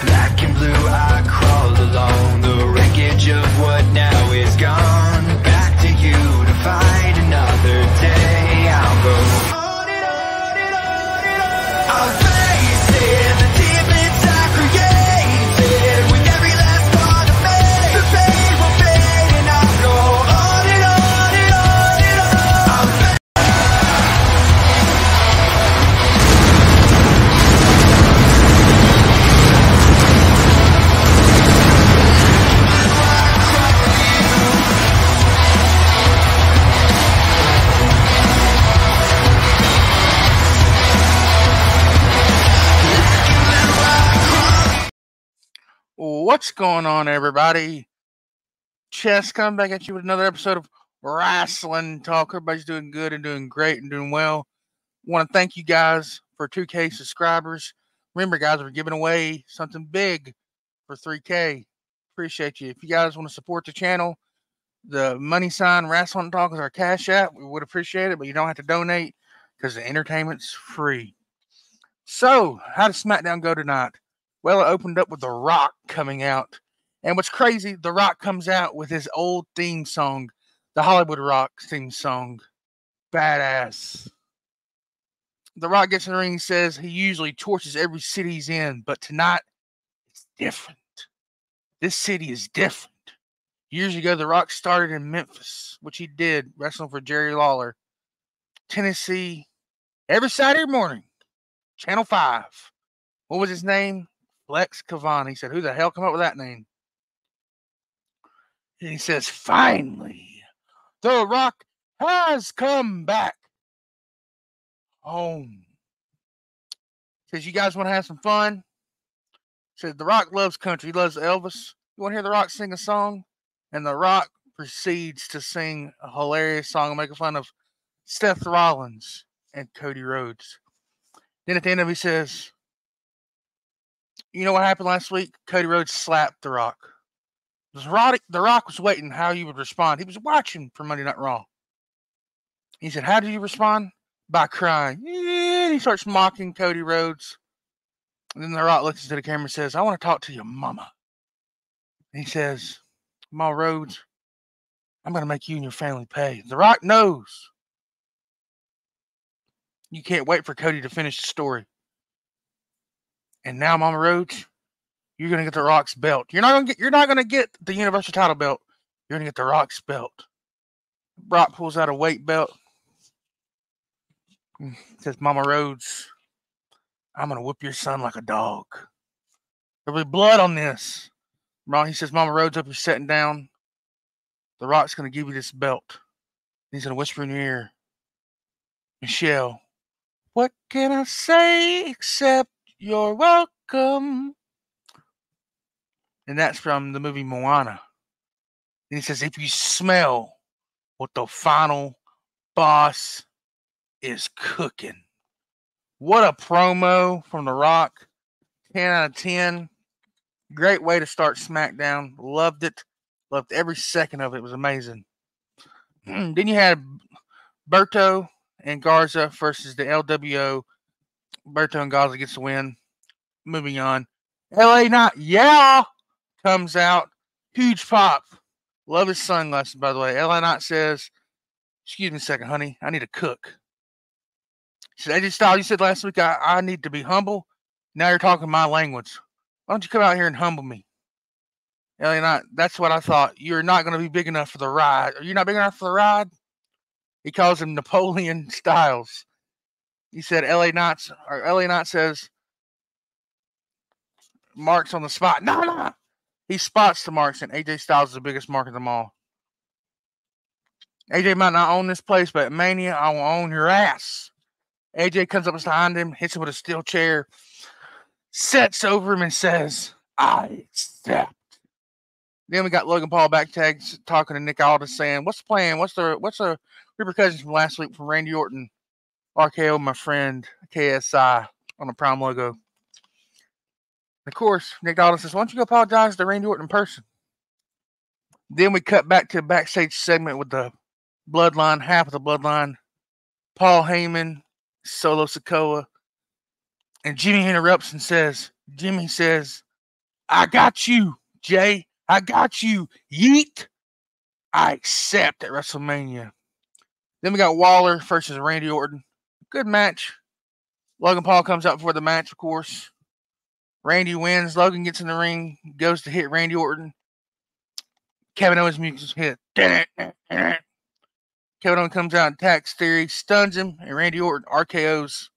Black and blue, I crawl along the wreckage of what now is gone. Back to you to fight another day. I'll go on and on and on and on. I'll face it, the demons I created. With every last part of me, the pain will fade, and I'll go on and on and on and on. I'll face What's going on, everybody? Chess coming back at you with another episode of Wrestling Talk. Everybody's doing good and doing great and doing well. Want to thank you guys for 2K subscribers. Remember, guys, we're giving away something big for 3K. Appreciate you. If you guys want to support the channel, the money sign Wrestling Talk is our Cash App. We would appreciate it, but you don't have to donate because the entertainment's free. So, how did Smackdown go tonight? Well, it opened up with The Rock coming out. And what's crazy, The Rock comes out with his old theme song, the Hollywood Rock theme song. Badass. The Rock gets in the ring and says he usually torches every city he's in, but tonight it's different. This city is different. Years ago, The Rock started in Memphis, which he did, wrestling for Jerry Lawler. Tennessee, every Saturday morning, Channel 5. What was his name? Lex Cavani. He said, who the hell come up with that name? And he says, finally, The Rock has come back home. Says, you guys want to have some fun? Says, The Rock loves country. He loves Elvis. You want to hear The Rock sing a song? And The Rock proceeds to sing a hilarious song making fun of Seth Rollins and Cody Rhodes. Then at the end of it, he says, you know what happened last week? Cody Rhodes slapped The Rock. The Rock was waiting how he would respond. He was watching for Monday Night Raw. He said, how did you respond? By crying. And he starts mocking Cody Rhodes. And then The Rock looks into the camera and says, I want to talk to your mama. And he says, Mama Rhodes, I'm going to make you and your family pay. The Rock knows. You can't wait for Cody to finish the story. And now, Mama Rhodes, you're gonna get The Rock's belt. You're not gonna get the Universal title belt. You're gonna get The Rock's belt. Brock pulls out a weight belt. Says, Mama Rhodes, I'm gonna whip your son like a dog. There'll be blood on this. He says, Mama Rhodes, up you're sitting down. The Rock's gonna give you this belt. He's gonna whisper in your ear, Michelle, what can I say except you're welcome? And that's from the movie Moana. And he says, if you smell what the final boss is cooking. What a promo from The Rock. 10 out of 10. Great way to start SmackDown. Loved it. Loved every second of it. It was amazing. Then you had Berto and Garza versus the LWO. Berto and Garza gets the win. Moving on. LA Knight, yeah, comes out. Huge pop. Love his sunglasses, by the way. LA Knight says, excuse me a second, honey. I need to cook. He said, AJ Styles, you said last week I need to be humble. Now you're talking my language. Why don't you come out here and humble me? LA Knight, that's what I thought. You're not going to be big enough for the ride. Are you not big enough for the ride? He calls him Napoleon Styles. He said LA Knight says, Mark's on the spot. No. He spots the Marks, and AJ Styles is the biggest mark of them all. AJ might not own this place, but at Mania, I will own your ass. AJ comes up behind him, hits him with a steel chair, sets over him, and says, I accept. Then we got Logan Paul backstage talking to Nick Aldis saying, what's the plan? What's the repercussions from last week from Randy Orton? RKO, my friend, KSI on the Prime logo. Of course, Nick Aldis says, why don't you go apologize to Randy Orton in person? Then we cut back to a backstage segment with the Bloodline, half of the Bloodline, Paul Heyman, Solo Sikoa, and Jimmy interrupts and says, I got you, Jay. I got you. Yeet. I accept at WrestleMania. Then we got Waller versus Randy Orton. Good match. Logan Paul comes out before the match, of course. Randy wins. Logan gets in the ring, goes to hit Randy Orton. Kevin Owens' music hit. Kevin Owens comes out and attacks Theory, stuns him, and Randy Orton RKO's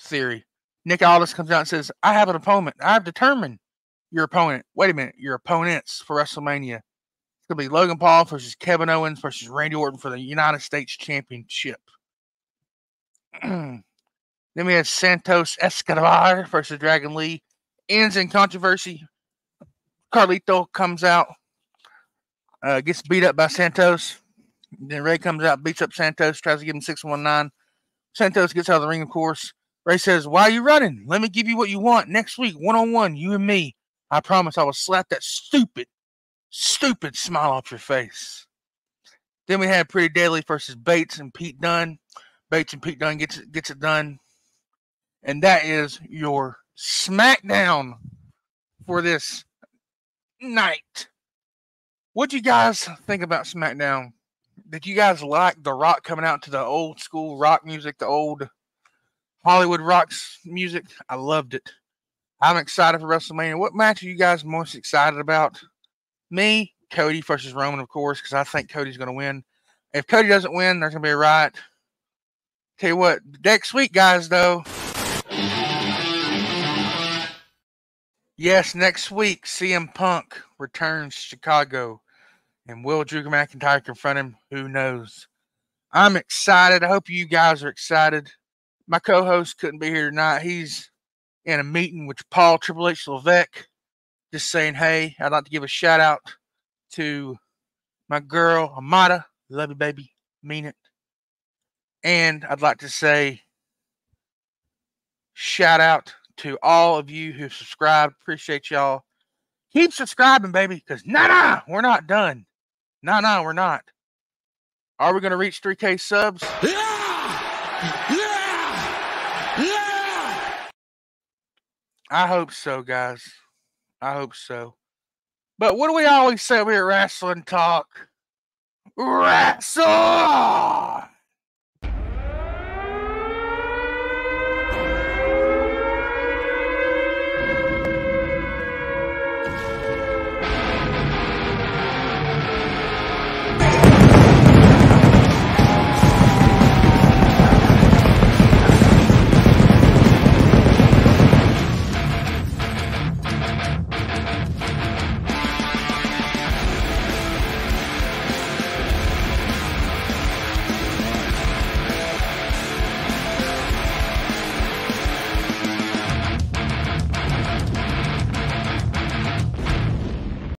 Theory. Nick Aldis comes out and says, I have an opponent. I've determined your opponent. Wait a minute. Your opponents for WrestleMania. It's going to be Logan Paul versus Kevin Owens versus Randy Orton for the United States Championship. Then we had Santos Escobar versus Dragon Lee. Ends in controversy. Carlito comes out, gets beat up by Santos. Then Ray comes out, beats up Santos, tries to give him 619. Santos gets out of the ring, of course. Ray says, why are you running? Let me give you what you want. Next week, one-on-one, you and me. I promise I will slap that stupid smile off your face. Then we had Pretty Deadly versus Bates and Pete Dunne. Bates and Pete Dunne gets it done. And that is your Smackdown for this night. What'd you guys think about Smackdown? Did you guys like The Rock coming out to the old school rock music, the old Hollywood rocks music? I loved it. I'm excited for WrestleMania. What match are you guys most excited about? Me, Cody versus Roman, of course, because I think Cody's going to win. If Cody doesn't win, there's going to be a riot. Tell you what, next week, guys, though. Yes, next week, CM Punk returns to Chicago. And will Drew McIntyre confront him? Who knows? I'm excited. I hope you guys are excited. My co-host couldn't be here tonight. He's in a meeting with Paul Triple H Levesque. Just saying, hey, I'd like to give a shout out to my girl, Amada. Love you, baby. Mean it. And I'd like to say shout out to all of you who subscribed. Appreciate y'all. Keep subscribing, baby, because we're not done. We're not. Are we going to reach 3K subs? I hope so, guys. I hope so. But what do we always say over here at Wrestling Talk? Wrestle!